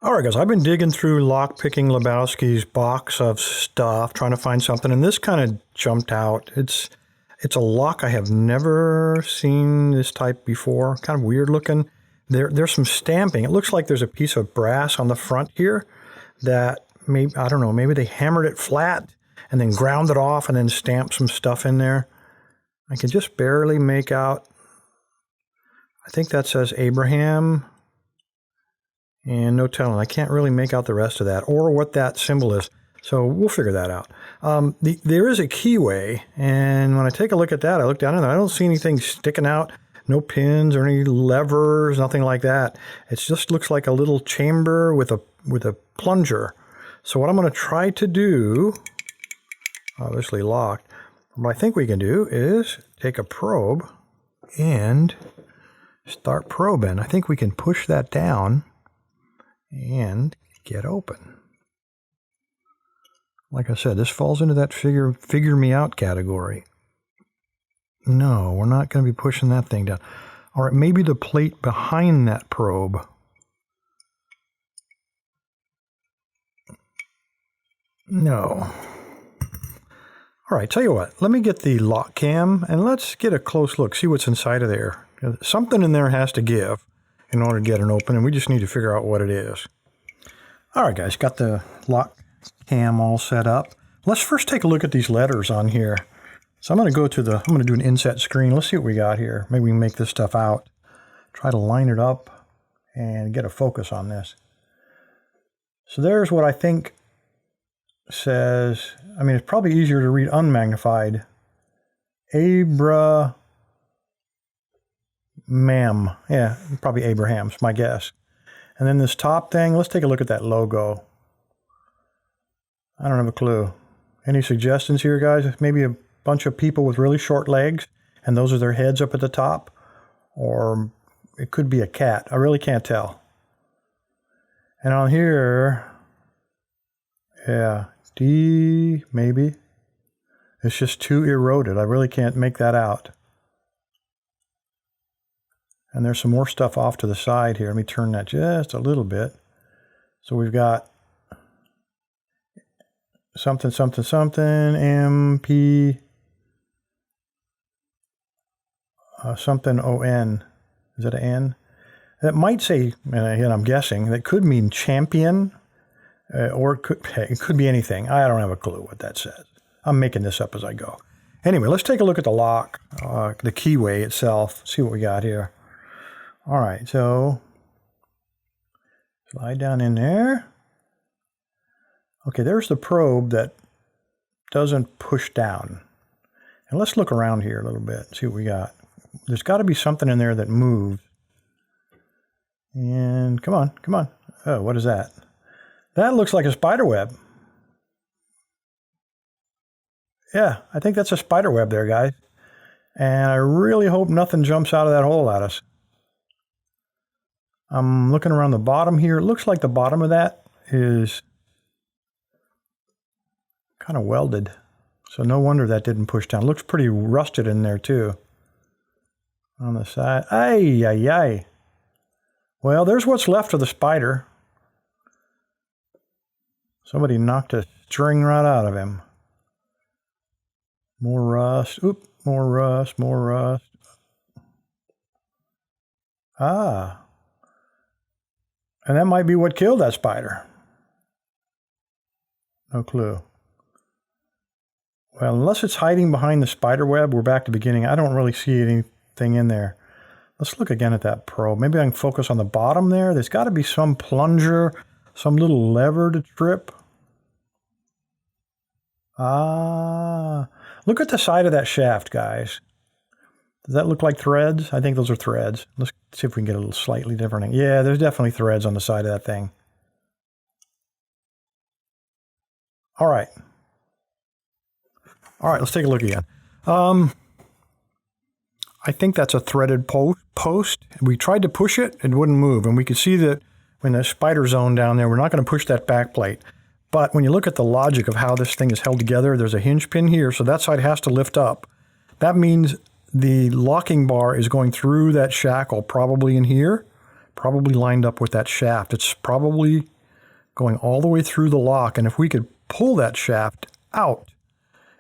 All right, guys, I've been digging through LockPickingLebowski's box of stuff, trying to find something, and this kind of jumped out. It's a lock I have never seen this type before. Kind of weird looking. There's some stamping. It looks like there's a piece of brass on the front here that maybe, I don't know, maybe they hammered it flat and then ground it off and then stamped some stuff in there. I can just barely make out. I think that says Abraham. And no telling. I can't really make out the rest of that or what that symbol is. So we'll figure that out. There is a keyway. And when I take a look at that, I look down in there. I don't see anything sticking out. No pins or any levers, nothing like that. It just looks like a little chamber with a plunger. So what I'm going to try to do, obviously locked, what I think we can do is take a probe and start probing. I think we can push that down and get open. Like I said, this falls into that figure me out category. No, we're not going to be pushing that thing down. All right, maybe the plate behind that probe. No. All right, tell you what, let me get the LockCam and let's get a close look, see what's inside of there. Something in there has to give in order to get it open, and we just need to figure out what it is. All right, guys, got the LockCam all set up. Let's first take a look at these letters on here. So I'm going to do an inset screen. Let's see what we got here. Maybe we can make this stuff out. Try to line it up and get a focus on this. So there's what I think says, I mean, it's probably easier to read unmagnified. Abraham. Yeah, probably Abraham's, my guess. And then this top thing, let's take a look at that logo. I don't have a clue. Any suggestions here, guys? Maybe a bunch of people with really short legs, and those are their heads up at the top? Or it could be a cat. I really can't tell. And on here, yeah, D, maybe. It's just too eroded. I really can't make that out. And there's some more stuff off to the side here. Let me turn that just a little bit. So we've got something, something, something, MP, something ON. Is that an N? That might say, and again, I'm guessing, that could mean champion, or it could be anything. I don't have a clue what that says. I'm making this up as I go. Anyway, let's take a look at the lock, the keyway itself, see what we got here. All right, so slide down in there. Okay, there's the probe that doesn't push down. And let's look around here a little bit, see what we got. There's got to be something in there that moves. And come on, come on. Oh, what is that? That looks like a spider web. Yeah, I think that's a spider web there, guys. And I really hope nothing jumps out of that hole at us. I'm looking around the bottom here. It looks like the bottom of that is kind of welded. So no wonder that didn't push down. It looks pretty rusted in there too. On the side. Ay, ay, ay. Well, there's what's left of the spider. Somebody knocked a string right out of him. More rust. Oop, more rust, more rust. Ah. And that might be what killed that spider. No clue. Well, unless it's hiding behind the spider web, we're back to the beginning. I don't really see anything in there. Let's look again at that probe. Maybe I can focus on the bottom there. There's got to be some plunger, some little lever to trip. Ah, look at the side of that shaft, guys. Does that look like threads? I think those are threads. Let's see if we can get a little slightly different. Yeah, there's definitely threads on the side of that thing. All right. All right, let's take a look again. I think that's a threaded post. We tried to push it, it wouldn't move. And we could see that when the spider zone down there, we're not going to push that back plate. But when you look at the logic of how this thing is held together, there's a hinge pin here, so that side has to lift up. That means the locking bar is going through that shackle, probably in here, probably lined up with that shaft. It's probably going all the way through the lock. And if we could pull that shaft out,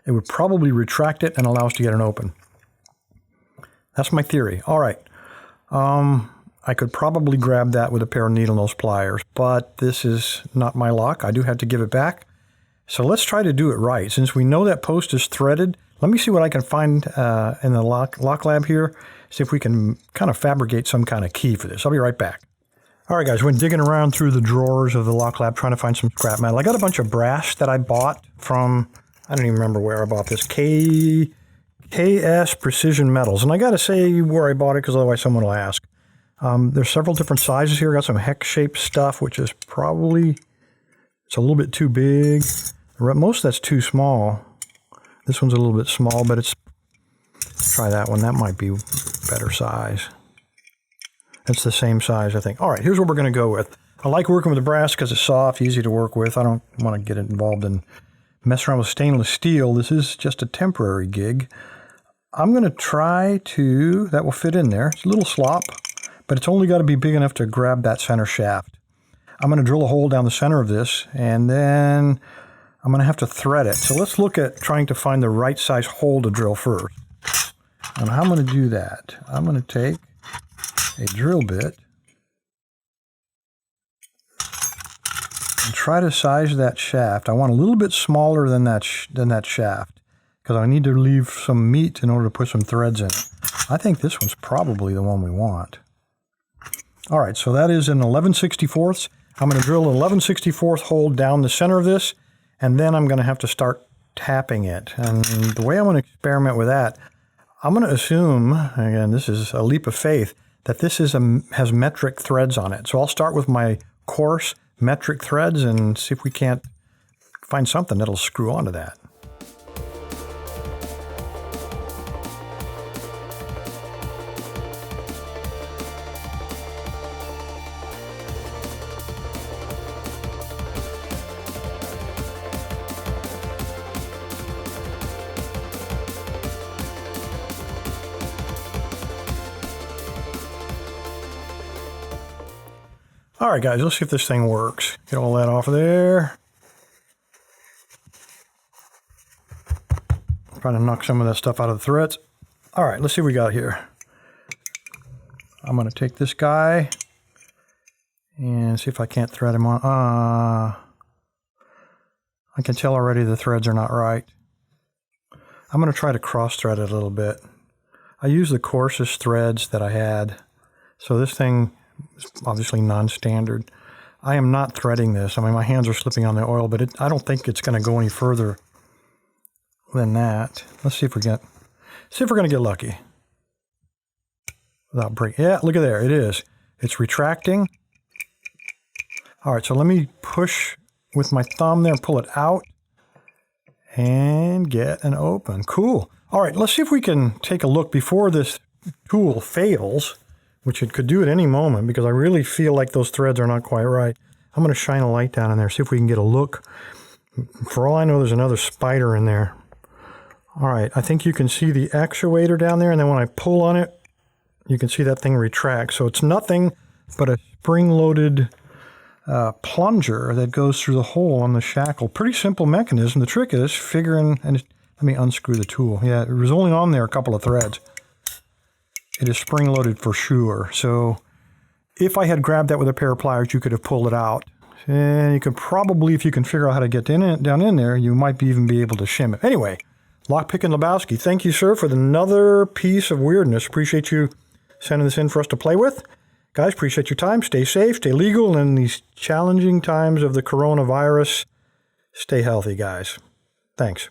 it would probably retract it and allow us to get it open. That's my theory. All right. I could probably grab that with a pair of needle nose pliers, but this is not my lock. I do have to give it back. So let's try to do it right. Since we know that post is threaded, let me see what I can find in the lock lab here. See if we can kind of fabricate some kind of key for this. I'll be right back. All right, guys, when digging around through the drawers of the lock lab trying to find some scrap metal, I got a bunch of brass that I bought from, I don't even remember where I bought this, KS Precision Metals. And I got to say where I bought it because otherwise someone will ask. There's several different sizes here. I got some hex-shaped stuff, which is probably, it's a little bit too big. Most of that's too small. This one's a little bit small, but it's, try that one. That might be better size. It's the same size, I think. All right, here's what we're going to go with. I like working with the brass because it's soft, easy to work with. I don't want to get involved in mess around with stainless steel. This is just a temporary gig. I'm going to try to, that will fit in there. It's a little slop, but it's only got to be big enough to grab that center shaft. I'm going to drill a hole down the center of this, and then I'm going to have to thread it. So let's look at trying to find the right size hole to drill first. And how I'm going to do that, I'm going to take a drill bit and try to size that shaft. I want a little bit smaller than that shaft because I need to leave some meat in order to put some threads in it. I think this one's probably the one we want. All right, so that is an 11/64. I'm going to drill an 11/64 hole down the center of this, and then I'm going to have to start tapping it. And the way I'm going to experiment with that, I'm going to assume, again, this is a leap of faith, that this is has metric threads on it. So I'll start with my coarse metric threads and see if we can't find something that'll screw onto that. All right, guys, let's see if this thing works. Get all that off of there. Trying to knock some of that stuff out of the threads. All right, let's see what we got here. I'm going to take this guy and see if I can't thread him on. I can tell already the threads are not right. I'm going to try to cross thread it a little bit. I used the coarsest threads that I had. So this thing is obviously non-standard. I am not threading this. I mean, my hands are slipping on the oil, but I don't think it's going to go any further than that. Let's see if we're going to get lucky. Without breaking. Yeah, look at there. It is. It's retracting. All right, so let me push with my thumb there and pull it out and get an open. Cool. All right, let's see if we can take a look before this tool fails, which it could do at any moment because I really feel like those threads are not quite right. I'm going to shine a light down in there, see if we can get a look. For all I know, there's another spider in there. All right, I think you can see the actuator down there, and then when I pull on it, you can see that thing retract. So it's nothing but a spring-loaded plunger that goes through the hole on the shackle. Pretty simple mechanism. The trick is figuring, and let me unscrew the tool. Yeah, it was only on there a couple of threads. It is spring-loaded for sure. So if I had grabbed that with a pair of pliers, you could have pulled it out. And you could probably, if you can figure out how to get down in there, you might even be able to shim it. Anyway, LockPickingLebowski, thank you, sir, for another piece of weirdness. Appreciate you sending this in for us to play with. Guys, appreciate your time. Stay safe, stay legal, and in these challenging times of the coronavirus, stay healthy, guys. Thanks.